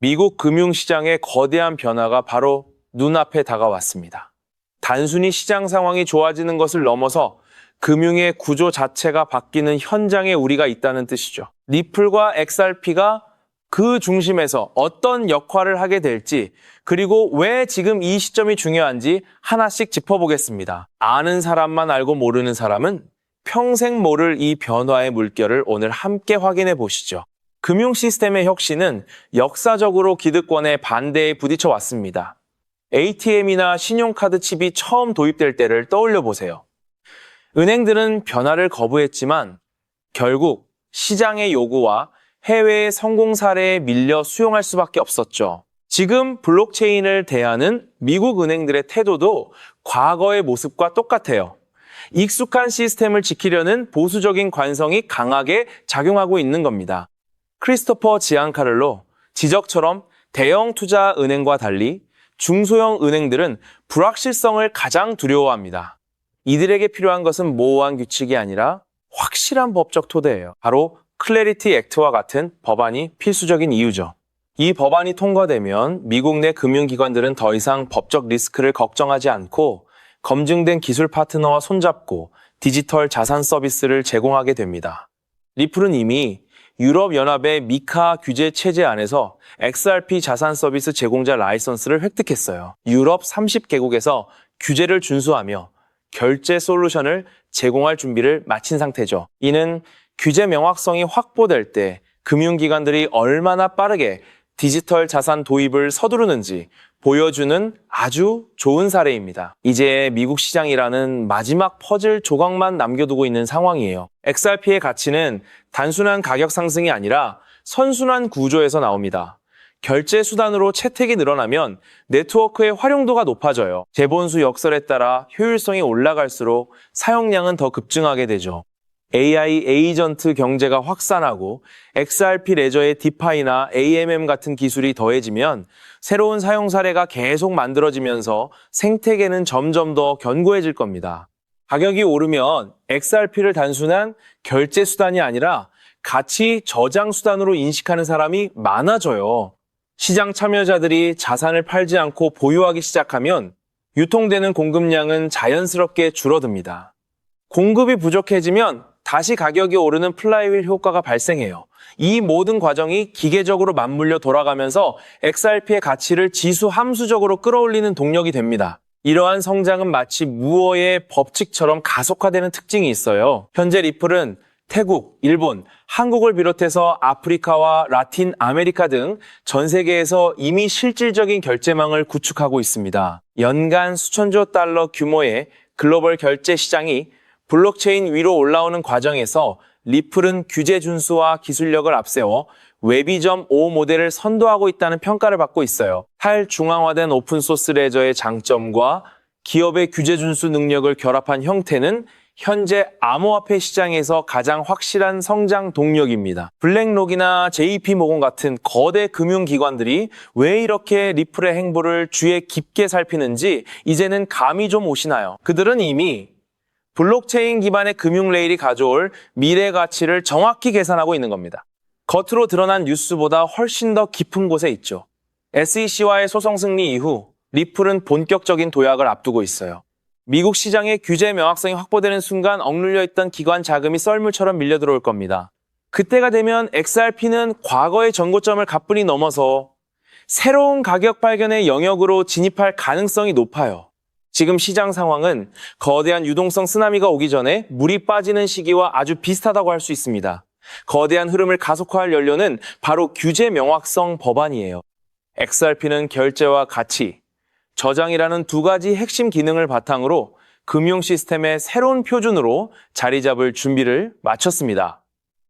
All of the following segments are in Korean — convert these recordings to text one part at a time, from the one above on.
미국 금융시장의 거대한 변화가 바로 눈앞에 다가왔습니다. 단순히 시장 상황이 좋아지는 것을 넘어서 금융의 구조 자체가 바뀌는 현장에 우리가 있다는 뜻이죠. 리플과 XRP가 그 중심에서 어떤 역할을 하게 될지, 그리고 왜 지금 이 시점이 중요한지 하나씩 짚어보겠습니다. 아는 사람만 알고 모르는 사람은 평생 모를 이 변화의 물결을 오늘 함께 확인해 보시죠. 금융 시스템의 혁신은 역사적으로 기득권의 반대에 부딪혀 왔습니다. ATM이나 신용카드 칩이 처음 도입될 때를 떠올려 보세요. 은행들은 변화를 거부했지만 결국 시장의 요구와 해외의 성공 사례에 밀려 수용할 수밖에 없었죠. 지금 블록체인을 대하는 미국 은행들의 태도도 과거의 모습과 똑같아요. 익숙한 시스템을 지키려는 보수적인 관성이 강하게 작용하고 있는 겁니다. 크리스토퍼 지안카를로 지적처럼 대형 투자 은행과 달리 중소형 은행들은 불확실성을 가장 두려워합니다. 이들에게 필요한 것은 모호한 규칙이 아니라 확실한 법적 토대예요. 바로 클래리티 액트와 같은 법안이 필수적인 이유죠. 이 법안이 통과되면 미국 내 금융기관들은 더 이상 법적 리스크를 걱정하지 않고 검증된 기술 파트너와 손잡고 디지털 자산 서비스를 제공하게 됩니다. 리플은 이미 유럽연합의 미카 규제 체제 안에서 XRP 자산 서비스 제공자 라이선스를 획득했어요. 유럽 30개국에서 규제를 준수하며 결제 솔루션을 제공할 준비를 마친 상태죠. 이는 규제 명확성이 확보될 때 금융기관들이 얼마나 빠르게 디지털 자산 도입을 서두르는지 보여주는 아주 좋은 사례입니다. 이제 미국 시장이라는 마지막 퍼즐 조각만 남겨두고 있는 상황이에요. XRP의 가치는 단순한 가격 상승이 아니라 선순환 구조에서 나옵니다. 결제 수단으로 채택이 늘어나면 네트워크의 활용도가 높아져요. 재본수 역설에 따라 효율성이 올라갈수록 사용량은 더 급증하게 되죠. AI 에이전트 경제가 확산하고 XRP 레저의 디파이나 AMM 같은 기술이 더해지면 새로운 사용 사례가 계속 만들어지면서 생태계는 점점 더 견고해질 겁니다. 가격이 오르면 XRP를 단순한 결제 수단이 아니라 가치 저장 수단으로 인식하는 사람이 많아져요. 시장 참여자들이 자산을 팔지 않고 보유하기 시작하면 유통되는 공급량은 자연스럽게 줄어듭니다. 공급이 부족해지면 다시 가격이 오르는 플라이휠 효과가 발생해요. 이 모든 과정이 기계적으로 맞물려 돌아가면서 XRP의 가치를 지수 함수적으로 끌어올리는 동력이 됩니다. 이러한 성장은 마치 무어의 법칙처럼 가속화되는 특징이 있어요. 현재 리플은 태국, 일본, 한국을 비롯해서 아프리카와 라틴 아메리카 등 전 세계에서 이미 실질적인 결제망을 구축하고 있습니다. 연간 수천조 달러 규모의 글로벌 결제 시장이 블록체인 위로 올라오는 과정에서 리플은 규제 준수와 기술력을 앞세워 웹2.5 모델을 선도하고 있다는 평가를 받고 있어요. 탈중앙화된 오픈소스 레저의 장점과 기업의 규제 준수 능력을 결합한 형태는 현재 암호화폐 시장에서 가장 확실한 성장 동력입니다. 블랙록이나 JP모건 같은 거대 금융기관들이 왜 이렇게 리플의 행보를 주의 깊게 살피는지 이제는 감이 좀 오시나요? 그들은 이미 블록체인 기반의 금융 레일이 가져올 미래 가치를 정확히 계산하고 있는 겁니다. 겉으로 드러난 뉴스보다 훨씬 더 깊은 곳에 있죠. SEC와의 소송 승리 이후 리플은 본격적인 도약을 앞두고 있어요. 미국 시장의 규제 명확성이 확보되는 순간 억눌려 있던 기관 자금이 썰물처럼 밀려 들어올 겁니다. 그때가 되면 XRP는 과거의 전고점을 가뿐히 넘어서 새로운 가격 발견의 영역으로 진입할 가능성이 높아요. 지금 시장 상황은 거대한 유동성 쓰나미가 오기 전에 물이 빠지는 시기와 아주 비슷하다고 할 수 있습니다. 거대한 흐름을 가속화할 연료는 바로 규제 명확성 법안이에요. XRP는 결제와 가치, 저장이라는 두 가지 핵심 기능을 바탕으로 금융 시스템의 새로운 표준으로 자리 잡을 준비를 마쳤습니다.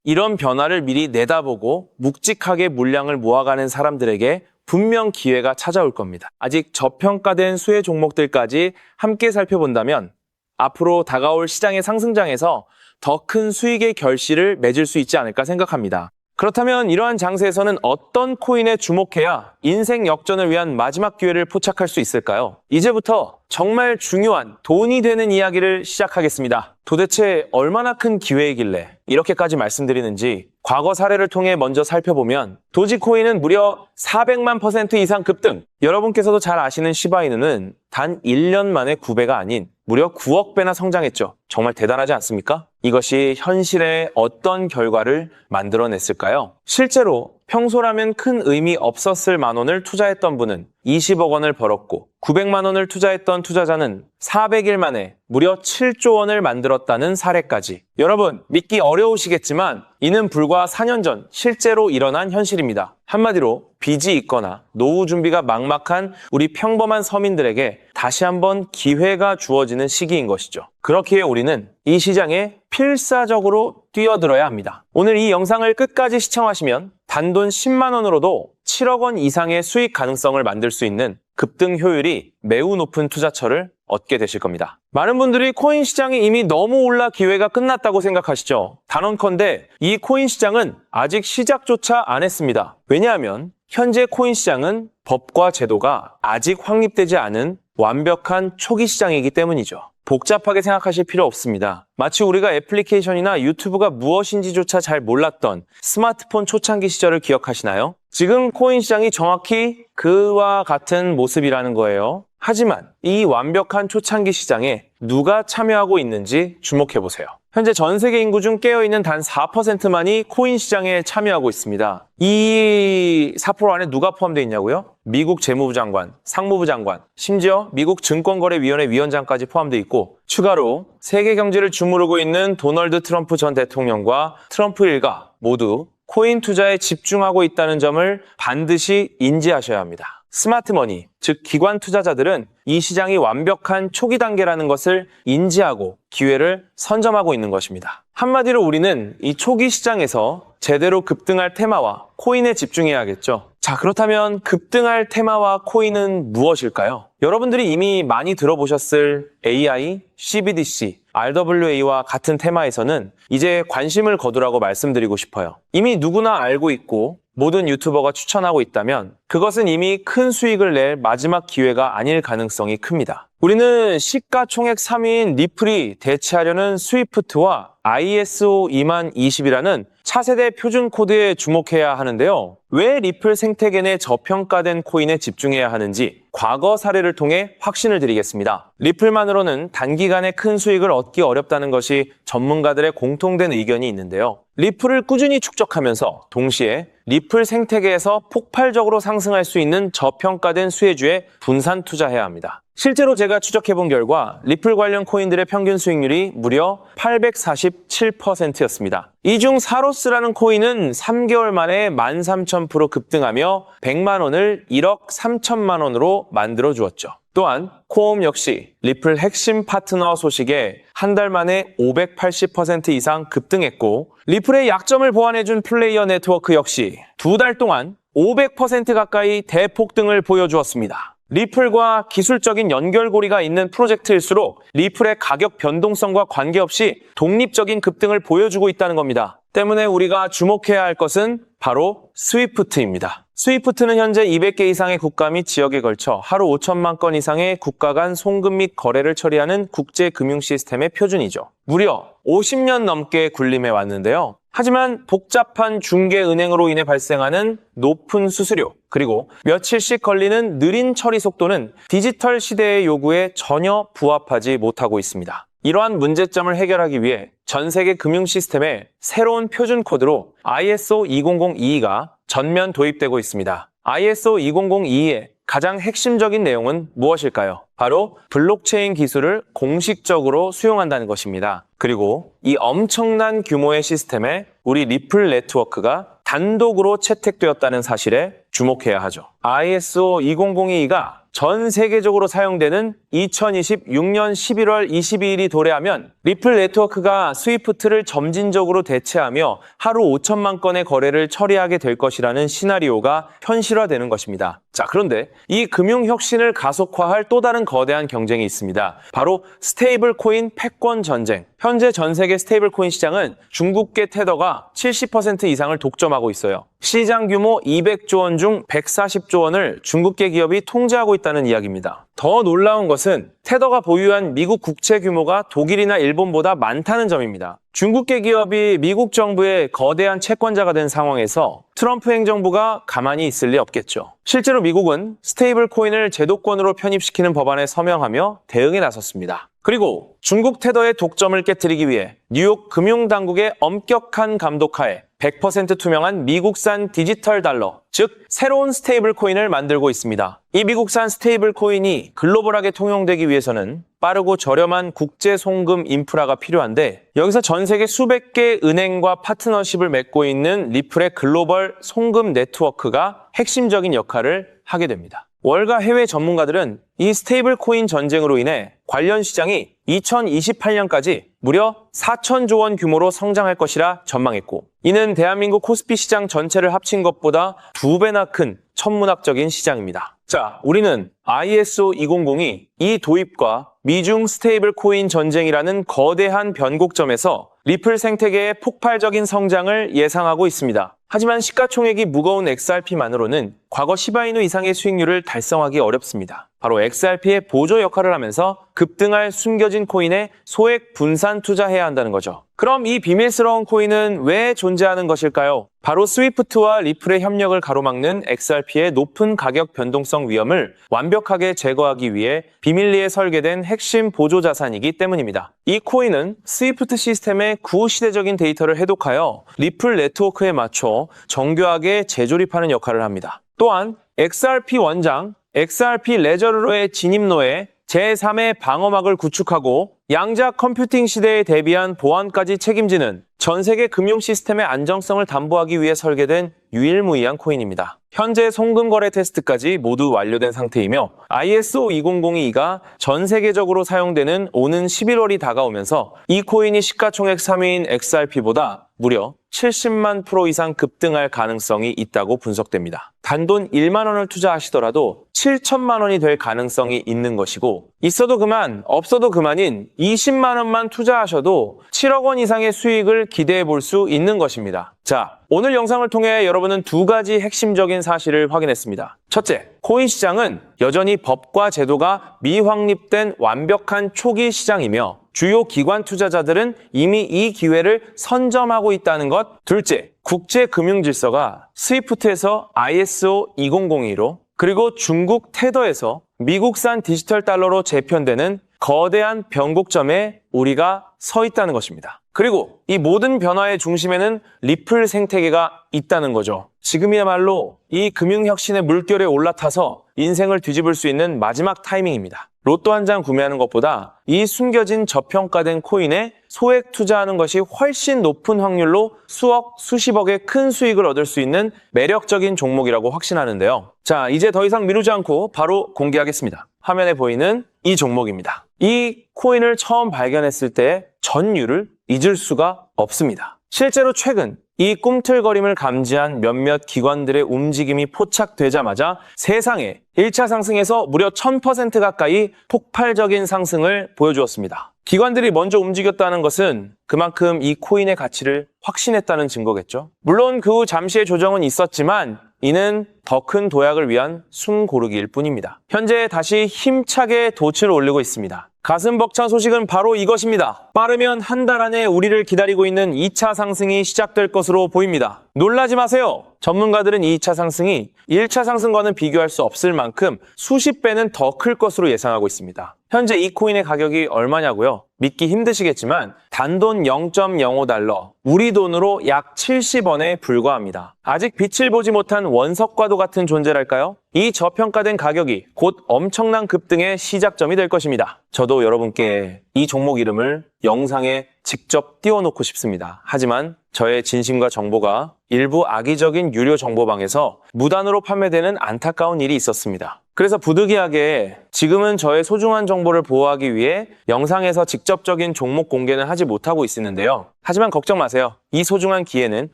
이런 변화를 미리 내다보고 묵직하게 물량을 모아가는 사람들에게 분명 기회가 찾아올 겁니다. 아직 저평가된 수혜 종목들까지 함께 살펴본다면 앞으로 다가올 시장의 상승장에서 더 큰 수익의 결실을 맺을 수 있지 않을까 생각합니다. 그렇다면 이러한 장세에서는 어떤 코인에 주목해야 인생 역전을 위한 마지막 기회를 포착할 수 있을까요? 이제부터 정말 중요한 돈이 되는 이야기를 시작하겠습니다. 도대체 얼마나 큰 기회이길래 이렇게까지 말씀드리는지 과거 사례를 통해 먼저 살펴보면 도지코인은 무려 400만 % 이상 급등. 여러분께서도 잘 아시는 시바이누는 단 1년 만에 9배가 아닌 무려 9억 배나 성장했죠. 정말 대단하지 않습니까? 이것이 현실에 어떤 결과를 만들어냈을까요? 실제로 평소라면 큰 의미 없었을 만 원을 투자했던 분은 20억 원을 벌었고 900만 원을 투자했던 투자자는 400일 만에 무려 7조 원을 만들었다는 사례까지. 여러분, 믿기 어려우시겠지만 이는 불과 4년 전 실제로 일어난 현실입니다. 한마디로 빚이 있거나 노후 준비가 막막한 우리 평범한 서민들에게 다시 한번 기회가 주어지는 시기인 것이죠. 그렇기에 우리는 이 시장에 필사적으로 뛰어들어야 합니다. 오늘 이 영상을 끝까지 시청하시면 단돈 10만 원으로도 7억 원 이상의 수익 가능성을 만들 수 있는 급등 효율이 매우 높은 투자처를 얻게 되실 겁니다. 많은 분들이 코인 시장이 이미 너무 올라 기회가 끝났다고 생각하시죠. 단언컨대 이 코인 시장은 아직 시작조차 안 했습니다. 왜냐하면 현재 코인 시장은 법과 제도가 아직 확립되지 않은 완벽한 초기 시장이기 때문이죠. 복잡하게 생각하실 필요 없습니다. 마치 우리가 애플리케이션이나 유튜브가 무엇인지조차 잘 몰랐던 스마트폰 초창기 시절을 기억하시나요? 지금 코인 시장이 정확히 그와 같은 모습이라는 거예요. 하지만 이 완벽한 초창기 시장에 누가 참여하고 있는지 주목해보세요. 현재 전 세계 인구 중 깨어있는 단 4%만이 코인 시장에 참여하고 있습니다. 이 4% 안에 누가 포함되어 있냐고요? 미국 재무부 장관, 상무부 장관, 심지어 미국 증권거래위원회 위원장까지 포함되어 있고 추가로 세계 경제를 주무르고 있는 도널드 트럼프 전 대통령과 트럼프 일가 모두 코인 투자에 집중하고 있다는 점을 반드시 인지하셔야 합니다. 스마트머니, 즉 기관 투자자들은 이 시장이 완벽한 초기 단계라는 것을 인지하고 기회를 선점하고 있는 것입니다. 한마디로 우리는 이 초기 시장에서 제대로 급등할 테마와 코인에 집중해야겠죠. 자, 그렇다면 급등할 테마와 코인은 무엇일까요? 여러분들이 이미 많이 들어보셨을 AI, CBDC, RWA와 같은 테마에서는 이제 관심을 거두라고 말씀드리고 싶어요. 이미 누구나 알고 있고 모든 유튜버가 추천하고 있다면 그것은 이미 큰 수익을 낼 마지막 기회가 아닐 가능성이 큽니다. 우리는 시가총액 3위인 리플이 대체하려는 스위프트와 ISO 20020이라는 차세대 표준 코드에 주목해야 하는데요. 왜 리플 생태계 내 저평가된 코인에 집중해야 하는지 과거 사례를 통해 확신을 드리겠습니다. 리플만으로는 단기간에 큰 수익을 얻기 어렵다는 것이 전문가들의 공통된 의견이 있는데요. 리플을 꾸준히 축적하면서 동시에 리플 생태계에서 폭발적으로 상승할 수 있는 저평가된 수혜주에 분산 투자해야 합니다. 실제로 제가 추적해본 결과 리플 관련 코인들의 평균 수익률이 무려 847%였습니다. 이 중 사로스라는 코인은 3개월 만에 13,000% 급등하며 100만 원을 1억 3천만 원으로 만들어 주었죠. 또한 코옴 역시 리플 핵심 파트너 소식에 한 달 만에 580% 이상 급등했고 리플의 약점을 보완해준 플레이어 네트워크 역시 2달 동안 500% 가까이 대폭등을 보여주었습니다. 리플과 기술적인 연결고리가 있는 프로젝트일수록 리플의 가격 변동성과 관계없이 독립적인 급등을 보여주고 있다는 겁니다. 때문에 우리가 주목해야 할 것은 바로 스위프트입니다. 스위프트는 현재 200개 이상의 국가 및 지역에 걸쳐 하루 5천만 건 이상의 국가 간 송금 및 거래를 처리하는 국제 금융 시스템의 표준이죠. 무려 50년 넘게 군림해 왔는데요. 하지만 복잡한 중개은행으로 인해 발생하는 높은 수수료, 그리고 며칠씩 걸리는 느린 처리 속도는 디지털 시대의 요구에 전혀 부합하지 못하고 있습니다. 이러한 문제점을 해결하기 위해 전 세계 금융 시스템에 새로운 표준 코드로 ISO 20022가 전면 도입되고 있습니다. ISO 20022의 가장 핵심적인 내용은 무엇일까요? 바로 블록체인 기술을 공식적으로 수용한다는 것입니다. 그리고 이 엄청난 규모의 시스템에 우리 리플 네트워크가 단독으로 채택되었다는 사실에 주목해야 하죠. ISO 20022가 전 세계적으로 사용되는 2026년 11월 22일이 도래하면 리플 네트워크가 스위프트를 점진적으로 대체하며 하루 5천만 건의 거래를 처리하게 될 것이라는 시나리오가 현실화되는 것입니다. 자, 그런데 이 금융 혁신을 가속화할 또 다른 거대한 경쟁이 있습니다. 바로 스테이블 코인 패권 전쟁. 현재 전 세계 스테이블 코인 시장은 중국계 테더가 70% 이상을 독점하고 있어요. 시장 규모 200조 원 중 140조 원을 중국계 기업이 통제하고 있다는 이야기입니다. 더 놀라운 것은 테더가 보유한 미국 국채 규모가 독일이나 일본보다 많다는 점입니다. 중국계 기업이 미국 정부의 거대한 채권자가 된 상황에서 트럼프 행정부가 가만히 있을 리 없겠죠. 실제로 미국은 스테이블 코인을 제도권으로 편입시키는 법안에 서명하며 대응에 나섰습니다. 그리고 중국 테더의 독점을 깨뜨리기 위해 뉴욕 금융당국의 엄격한 감독하에 100% 투명한 미국산 디지털 달러, 즉 새로운 스테이블 코인을 만들고 있습니다. 이 미국산 스테이블 코인이 글로벌하게 통용되기 위해서는 빠르고 저렴한 국제 송금 인프라가 필요한데, 여기서 전 세계 수백 개 은행과 파트너십을 맺고 있는 리플의 글로벌 송금 네트워크가 핵심적인 역할을 하게 됩니다. 월가 해외 전문가들은 이 스테이블 코인 전쟁으로 인해 관련 시장이 2028년까지 무려 4천조 원 규모로 성장할 것이라 전망했고, 이는 대한민국 코스피 시장 전체를 합친 것보다 2배나 큰 천문학적인 시장입니다. 자, 우리는 ISO 200이 이 도입과 미중 스테이블 코인 전쟁이라는 거대한 변곡점에서 리플 생태계의 폭발적인 성장을 예상하고 있습니다. 하지만 시가총액이 무거운 XRP만으로는 과거 시바이누 이상의 수익률을 달성하기 어렵습니다. 바로 XRP의 보조 역할을 하면서 급등할 숨겨진 코인에 소액 분산 투자해야 한다는 거죠. 그럼 이 비밀스러운 코인은 왜 존재하는 것일까요? 바로 스위프트와 리플의 협력을 가로막는 XRP의 높은 가격 변동성 위험을 완벽하게 제거하기 위해 비밀리에 설계된 핵심 보조 자산이기 때문입니다. 이 코인은 스위프트 시스템의 구시대적인 데이터를 해독하여 리플 네트워크에 맞춰 정교하게 재조립하는 역할을 합니다. 또한 XRP 원장, XRP 레저러의 진입로에 제3의 방어막을 구축하고 양자 컴퓨팅 시대에 대비한 보안까지 책임지는 전 세계 금융 시스템의 안정성을 담보하기 위해 설계된 유일무이한 코인입니다. 현재 송금 거래 테스트까지 모두 완료된 상태이며 ISO 20022가 전 세계적으로 사용되는 오는 11월이 다가오면서 이 코인이 시가총액 3위인 XRP보다 무려 70만 프로 이상 급등할 가능성이 있다고 분석됩니다. 단돈 1만 원을 투자하시더라도 7천만 원이 될 가능성이 있는 것이고, 있어도 그만, 없어도 그만인 20만 원만 투자하셔도 7억 원 이상의 수익을 기대해 볼 수 있는 것입니다. 자, 오늘 영상을 통해 여러분은 두 가지 핵심적인 사실을 확인했습니다. 첫째, 코인 시장은 여전히 법과 제도가 미확립된 완벽한 초기 시장이며 주요 기관 투자자들은 이미 이 기회를 선점하고 있다는 것. 둘째, 국제 금융 질서가 스위프트에서 ISO 2002로 그리고 중국 테더에서 미국산 디지털 달러로 재편되는 거대한 변곡점에 우리가 서 있다는 것입니다. 그리고 이 모든 변화의 중심에는 리플 생태계가 있다는 거죠. 지금이야말로 이 금융혁신의 물결에 올라타서 인생을 뒤집을 수 있는 마지막 타이밍입니다. 로또 한 장 구매하는 것보다 이 숨겨진 저평가된 코인에 소액 투자하는 것이 훨씬 높은 확률로 수억, 수십억의 큰 수익을 얻을 수 있는 매력적인 종목이라고 확신하는데요. 자, 이제 더 이상 미루지 않고 바로 공개하겠습니다. 화면에 보이는 이 종목입니다. 이 코인을 처음 발견했을 때 전율을 잊을 수가 없습니다. 실제로 최근 이 꿈틀거림을 감지한 몇몇 기관들의 움직임이 포착되자마자 세상에 1차 상승에서 무려 1000% 가까이 폭발적인 상승을 보여주었습니다. 기관들이 먼저 움직였다는 것은 그만큼 이 코인의 가치를 확신했다는 증거겠죠. 물론 그 후 잠시의 조정은 있었지만 이는 더 큰 도약을 위한 숨고르기일 뿐입니다. 현재 다시 힘차게 돛을 올리고 있습니다. 가슴 벅찬 소식은 바로 이것입니다. 빠르면 한 달 안에 우리를 기다리고 있는 2차 상승이 시작될 것으로 보입니다. 놀라지 마세요. 전문가들은 2차 상승이 1차 상승과는 비교할 수 없을 만큼 수십 배는 더 클 것으로 예상하고 있습니다. 현재 이 코인의 가격이 얼마냐고요? 믿기 힘드시겠지만 단돈 0.05달러, 우리 돈으로 약 70원에 불과합니다. 아직 빛을 보지 못한 원석과도 같은 존재랄까요? 이 저평가된 가격이 곧 엄청난 급등의 시작점이 될 것입니다. 저도 여러분께 이 종목 이름을 영상에 직접 띄워놓고 싶습니다. 하지만 저의 진심과 정보가 일부 악의적인 유료 정보방에서 무단으로 판매되는 안타까운 일이 있었습니다. 그래서 부득이하게 지금은 저의 소중한 정보를 보호하기 위해 영상에서 직접적인 종목 공개는 하지 못하고 있었는데요. 하지만 걱정 마세요. 이 소중한 기회는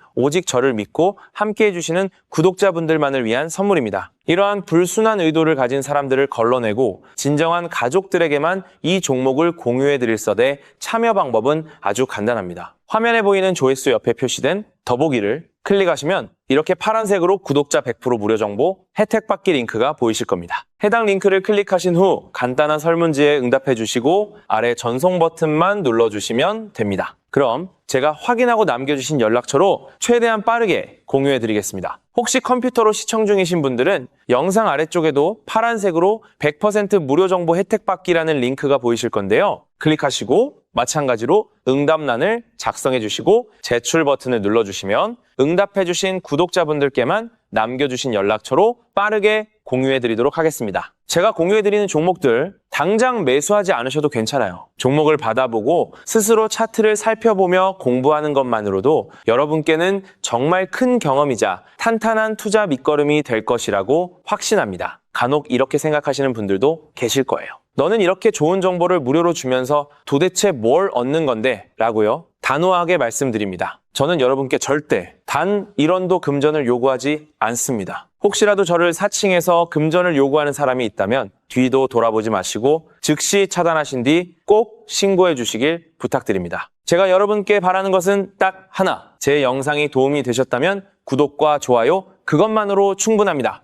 오직 저를 믿고 함께 해주시는 구독자분들만을 위한 선물입니다. 이러한 불순한 의도를 가진 사람들을 걸러내고 진정한 가족들에게만 이 종목을 공유해드릴 서대 참여 방법은 아주 간단합니다. 화면에 보이는 조회수 옆에 표시된 더보기를 클릭하시면 이렇게 파란색으로 구독자 100% 무료 정보 혜택 받기 링크가 보이실 겁니다. 해당 링크를 클릭하신 후 간단한 설문지에 응답해 주시고 아래 전송 버튼만 눌러주시면 됩니다. 그럼 제가 확인하고 남겨주신 연락처로 최대한 빠르게 공유해 드리겠습니다. 혹시 컴퓨터로 시청 중이신 분들은 영상 아래쪽에도 파란색으로 100% 무료 정보 혜택 받기라는 링크가 보이실 건데요. 클릭하시고 마찬가지로 응답란을 작성해 주시고 제출 버튼을 눌러주시면 응답해 주신 구독자분들께만 남겨주신 연락처로 빠르게 공유해 드리도록 하겠습니다. 제가 공유해 드리는 종목들 당장 매수하지 않으셔도 괜찮아요. 종목을 받아보고 스스로 차트를 살펴보며 공부하는 것만으로도 여러분께는 정말 큰 경험이자 탄탄한 투자 밑거름이 될 것이라고 확신합니다. 간혹 이렇게 생각하시는 분들도 계실 거예요. 너는 이렇게 좋은 정보를 무료로 주면서 도대체 뭘 얻는 건데? 라고요. 단호하게 말씀드립니다. 저는 여러분께 절대 단 1원도 금전을 요구하지 않습니다. 혹시라도 저를 사칭해서 금전을 요구하는 사람이 있다면 뒤도 돌아보지 마시고 즉시 차단하신 뒤 꼭 신고해 주시길 부탁드립니다. 제가 여러분께 바라는 것은 딱 하나. 제 영상이 도움이 되셨다면 구독과 좋아요 그것만으로 충분합니다.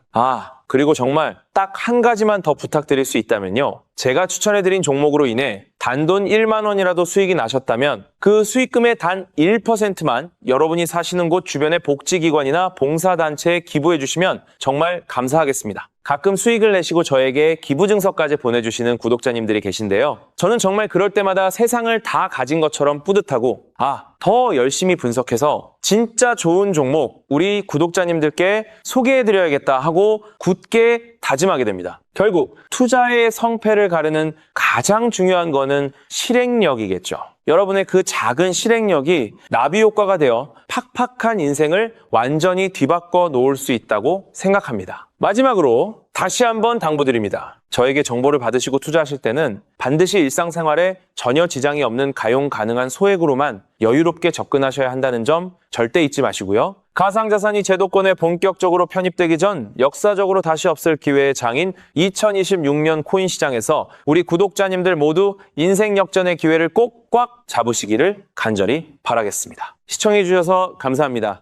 그리고 정말 딱 한 가지만 더 부탁드릴 수 있다면요. 제가 추천해드린 종목으로 인해 단돈 1만 원이라도 수익이 나셨다면 그 수익금의 단 1%만 여러분이 사시는 곳 주변의 복지기관이나 봉사단체에 기부해 주시면 정말 감사하겠습니다. 가끔 수익을 내시고 저에게 기부증서까지 보내주시는 구독자님들이 계신데요. 저는 정말 그럴 때마다 세상을 다 가진 것처럼 뿌듯하고 더 열심히 분석해서 진짜 좋은 종목 우리 구독자님들께 소개해드려야겠다 하고 굳게 다짐하게 됩니다. 결국 투자의 성패를 가르는 가장 중요한 거는 실행력이겠죠. 여러분의 그 작은 실행력이 나비 효과가 되어 팍팍한 인생을 완전히 뒤바꿔 놓을 수 있다고 생각합니다. 마지막으로 다시 한번 당부드립니다. 저에게 정보를 받으시고 투자하실 때는 반드시 일상생활에 전혀 지장이 없는 가용 가능한 소액으로만 여유롭게 접근하셔야 한다는 점 절대 잊지 마시고요. 가상자산이 제도권에 본격적으로 편입되기 전 역사적으로 다시 없을 기회의 장인 2026년 코인 시장에서 우리 구독자님들 모두 인생 역전의 기회를 꼭 꽉 잡으시기를 간절히 바라겠습니다. 시청해 주셔서 감사합니다.